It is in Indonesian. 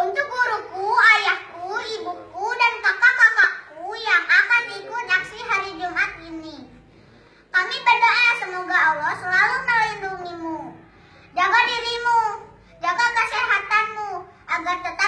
Untuk guruku, ayahku, ibuku, dan kakak-kakakku yang akan ikut aksi hari Jumat ini. Kami berdoa semoga Allah selalu melindungimu. Jaga dirimu, jaga kesehatanmu, agar tetap